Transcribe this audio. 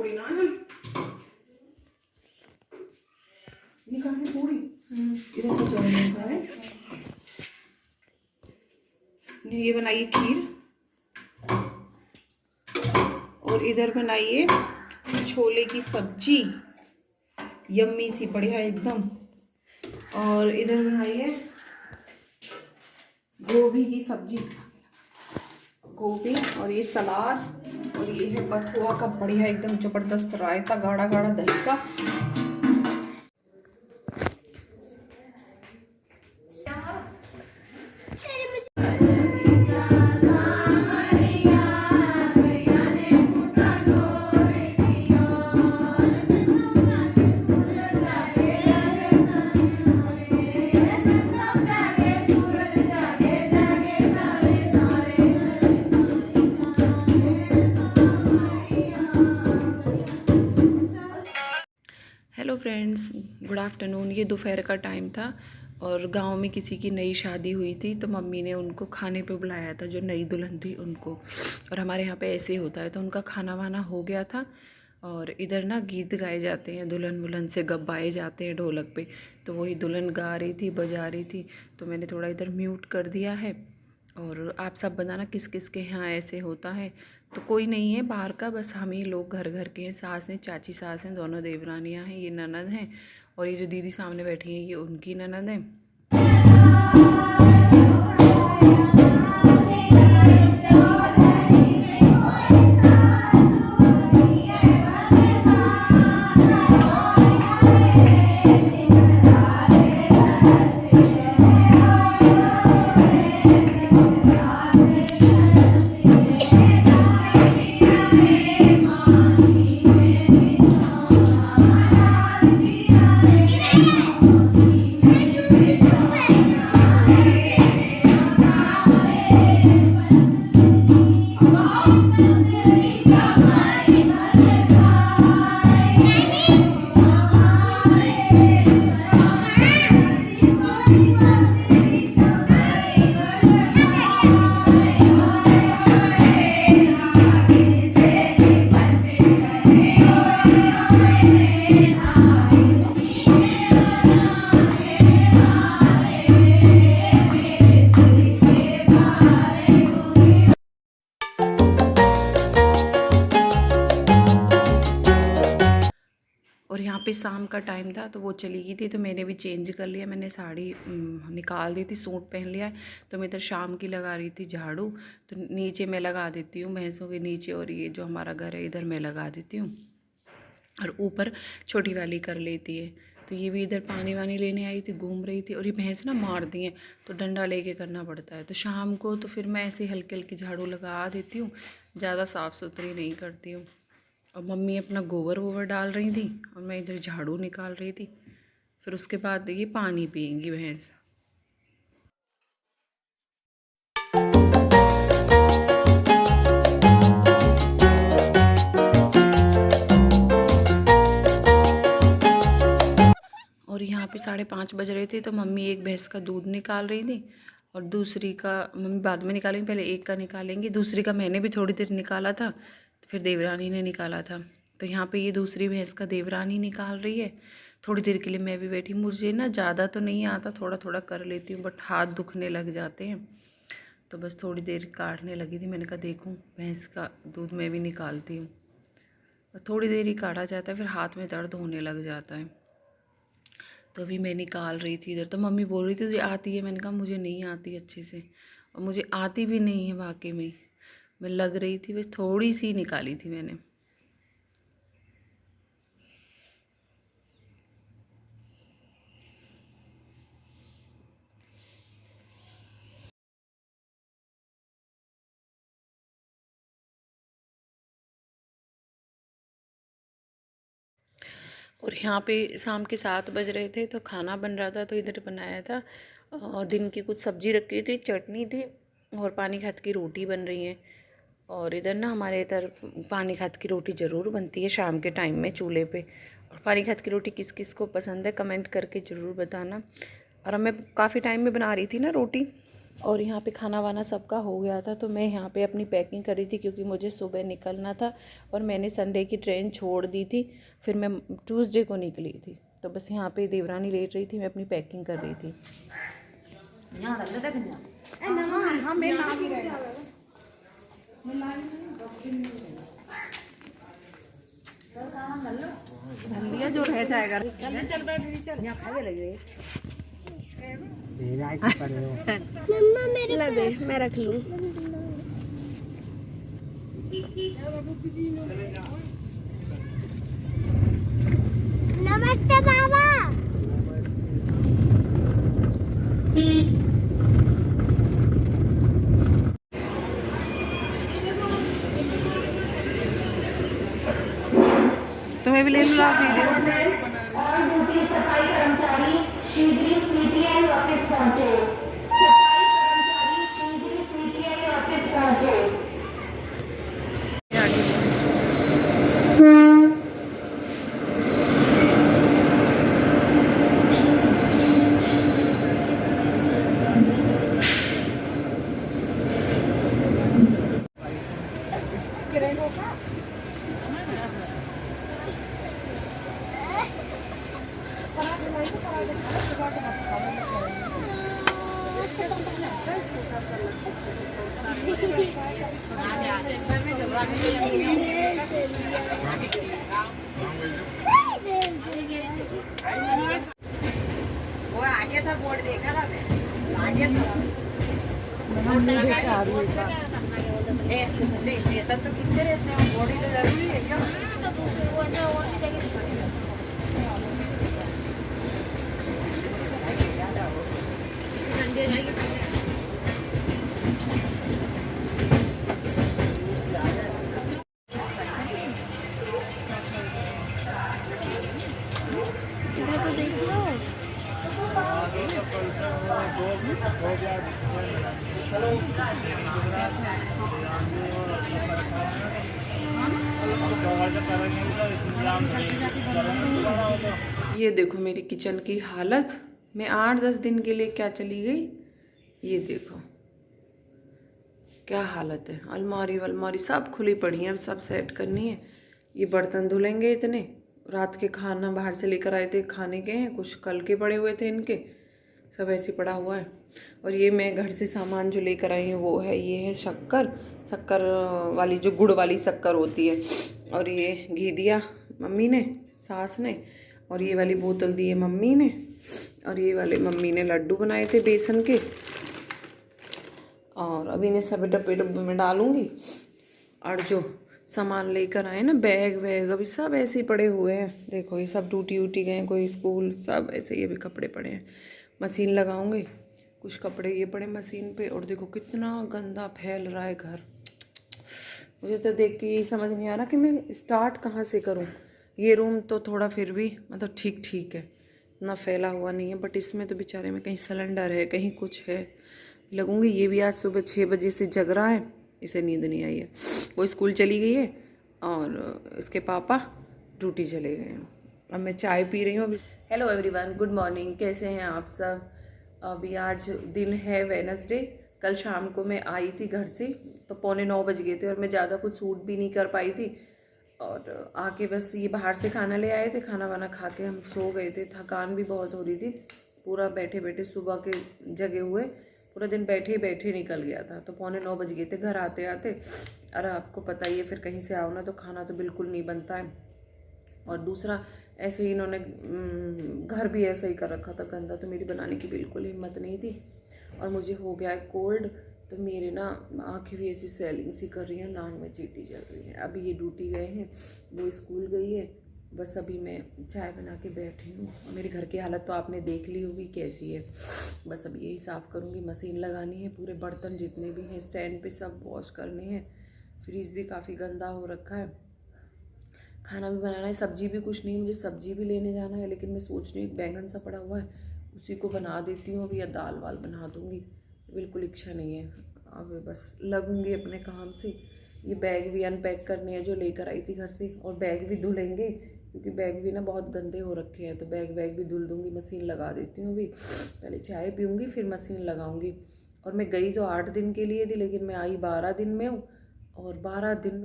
थोड़ी ना है, ये कहाँ है पूरी, इधर से चल है। ये बनाइए खीर और इधर बनाइए छोले की सब्जी, यम्मी सी बढ़िया एकदम। और इधर बनाइए गोभी की सब्जी, गोभी और ये सलाद, और ये है बथुआ का बढ़िया एकदम जबरदस्त रायता, गाढ़ा गाढ़ा दही का। Hello friends, good afternoon. ये दोपहर का टाइम था और गांव में किसी की नई शादी हुई थी, तो मम्मी ने उनको खाने पे बुलाया था, जो नई दुल्हन थी उनको। और हमारे यहाँ पे ऐसे ही होता है, तो उनका खाना वाना हो गया था। और इधर ना गीत गाए जाते हैं, दुल्हन वुल्हन से गब्बाए जाते हैं ढोलक पे। तो वही दुल्हन गा रही थी, बजा रही थी, तो मैंने थोड़ा इधर म्यूट कर दिया है। और आप सब बताना किस किस के यहाँ ऐसे होता है। तो कोई नहीं है बाहर का, बस हम ही लोग घर घर के हैं। सास हैं, चाची सास हैं, दोनों देवरानियाँ हैं, ये ननद हैं, और ये जो दीदी सामने बैठी हैं ये उनकी ननद है। और यहाँ पे शाम का टाइम था, तो वो चली गई थी, तो मैंने भी चेंज कर लिया। मैंने साड़ी निकाल दी थी, सूट पहन लिया है। तो मैं इधर शाम की लगा रही थी झाड़ू। तो नीचे मैं लगा देती हूँ भैंसों के नीचे, और ये जो हमारा घर है इधर मैं लगा देती हूँ, और ऊपर छोटी वाली कर लेती है। तो ये भी इधर पानी वानी लेने आई थी, घूम रही थी। और ये भैंस ना मार दी है, तो डंडा लेके करना पड़ता है। तो शाम को तो फिर मैं ऐसे हल्की हल्की झाड़ू लगा देती हूँ, ज़्यादा साफ़ सुथरी नहीं करती हूँ। और मम्मी अपना गोबर वोबर डाल रही थी, और मैं इधर झाड़ू निकाल रही थी। फिर उसके बाद ये पानी पिएंगी भैंस। और यहाँ पे 5:30 बज रहे थे, तो मम्मी एक भैंस का दूध निकाल रही थी, और दूसरी का मम्मी बाद में निकालेंगी, पहले एक का निकालेंगी। दूसरी का मैंने भी थोड़ी देर निकाला था, तो फिर देवरानी ने निकाला था। तो यहाँ पे ये दूसरी भैंस का देवरानी निकाल रही है। थोड़ी देर के लिए मैं भी बैठी। मुझे ना ज़्यादा तो नहीं आता, थोड़ा थोड़ा कर लेती हूँ, बट हाथ दुखने लग जाते हैं। तो बस थोड़ी देर काटने लगी थी। मैंने कहा देखूँ भैंस का दूध मैं भी निकालती हूँ। थोड़ी देर ही काटा जाता है, फिर हाथ में दर्द होने लग जाता है। तो अभी मैं निकाल रही थी इधर। तो मम्मी बोल रही थी तुझे आती है? मैंने कहा मुझे नहीं आती अच्छे से, और मुझे आती भी नहीं है वाकई में। मैं लग रही थी, बस थोड़ी सी निकाली थी मैंने। और यहाँ पे शाम के 7 बज रहे थे, तो खाना बन रहा था। तो इधर बनाया था दिन की कुछ सब्जी रखी थी, चटनी थी, और पानी खात की रोटी बन रही है। और इधर ना हमारे इधर पानी खात की रोटी ज़रूर बनती है शाम के टाइम में चूल्हे पे। और पानी खात की रोटी किस किस को पसंद है कमेंट करके ज़रूर बताना। और मैं काफ़ी टाइम में बना रही थी ना रोटी, और यहाँ पे खाना वाना सबका हो गया था, तो मैं यहाँ पे अपनी पैकिंग कर रही थी क्योंकि मुझे सुबह निकलना था और मैंने संडे की ट्रेन छोड़ दी थी, फिर मैं ट्यूसडे को निकली थी। तो बस यहाँ पे देवरानी लेट रही थी, मैं अपनी पैकिंग कर रही थी। जो रह जाएगा मम्मा मेरे दे, मैं रख लूं। नमस्ते बाबा। तुम्हें भी ले लो वीडियो। और ड्यूटी सफाई कर्मचारी शीघ्र ही सीटीआई ऑफिस पहुंचे। सफाई कर्मचारी शीघ्र ही सीटीआई ऑफिस पहुंचे। वो आगे था बोर्ड देखा था मैं आगे था स्टेशन तो कितने रहते हैं बोर्ड ही तो जरूरी है क्या ये देखो मेरी किचन की हालत। मैं 8-10 दिन के लिए क्या चली गई, ये देखो क्या हालत है। अलमारी वलमारी सब खुली पड़ी है, अब सब सेट करनी है। ये बर्तन धुलेंगे इतने, रात के खाना बाहर से लेकर आए थे, खाने के हैं, कुछ कल के पड़े हुए थे इनके, सब ऐसे पड़ा हुआ है। और ये मैं घर से सामान जो लेकर आई हूँ वो है, ये है शक्कर, शक्कर वाली जो गुड़ वाली शक्कर होती है। और ये घी दिया मम्मी ने, सास ने, और ये वाली बोतल दी है मम्मी ने। और ये वाले मम्मी ने लड्डू बनाए थे बेसन के। और अभी इन्हें सब डब्बे डब्बे में डालूंगी। और जो सामान लेकर आए ना, बैग वैग अभी सब ऐसे ही पड़े हुए हैं। देखो ये सब टूटी उटी गए, कोई स्कूल सब ऐसे ही अभी कपड़े पड़े हैं। मशीन लगाऊंगी, कुछ कपड़े ये पड़े मशीन पे। और देखो कितना गंदा फैल रहा है घर। मुझे तो देख के यही समझ नहीं आ रहा कि मैं स्टार्ट कहाँ से करूँ। ये रूम तो थोड़ा फिर भी मतलब ठीक ठीक है, इतना फैला हुआ नहीं है, बट इसमें तो बेचारे में कहीं सिलेंडर है, कहीं कुछ है। लगूंगी ये भी आज सुबह 6 बजे से जग रहा है, इसे नींद नहीं आई है। वो स्कूल चली गई है और इसके पापा ड्यूटी चले गए हैं। अब मैं चाय पी रही हूँ अभी। हेलो एवरीवन, गुड मॉर्निंग, कैसे हैं आप सब। अभी आज दिन है वेडनेसडे। कल शाम को मैं आई थी घर से तो 8:45 बज गए थे और मैं ज़्यादा कुछ सूट भी नहीं कर पाई थी। और आके बस ये बाहर से खाना ले आए थे, खाना वाना खा के हम सो गए थे। थकान भी बहुत हो रही थी, पूरा बैठे बैठे सुबह के जगे हुए पूरा दिन बैठे बैठे निकल गया था। तो 8:45 बज गए थे घर आते आते। और आपको पता ही है फिर कहीं से आओ ना तो खाना तो बिल्कुल नहीं बनता है। और दूसरा ऐसे ही इन्होंने घर भी ऐसा ही कर रखा था गंदा, तो मेरी बनाने की बिल्कुल हिम्मत नहीं थी। और मुझे हो गया है कोल्ड, तो मेरे ना आँखें भी ऐसी स्वेलिंग सी कर रही हैं, नाक में चींटी चल रही है। अभी ये ड्यूटी गए हैं, वो स्कूल गई है, बस अभी मैं चाय बना के बैठी हूँ। और मेरे घर की हालत तो आपने देख ली होगी कैसी है। बस अब यही साफ़ करूँगी, मशीन लगानी है, पूरे बर्तन जितने भी हैं स्टैंड पे सब वॉश करने हैं। फ्रीज भी काफ़ी गंदा हो रखा है, खाना भी बनाना है, सब्जी भी कुछ नहीं, मुझे सब्जी भी लेने जाना है। लेकिन मैं सोच रही हूँ एक बैंगन सा पड़ा हुआ है, उसी को बना देती हूँ अभी, या दाल वाल बना दूँगी। बिल्कुल इच्छा नहीं है, अब बस लगूंगी अपने काम से। ये बैग भी अनपैक करने हैं जो लेकर आई थी घर से, और बैग भी धुलेंगे क्योंकि बैग भी ना बहुत गंदे हो रखे हैं। तो बैग भी धुल दूँगी, मशीन लगा देती हूँ अभी। पहले चाय पीऊँगी फिर मशीन लगाऊँगी। और मैं गई तो 8 दिन के लिए थी, लेकिन मैं आई 12 दिन में हूँ, और 12 दिन में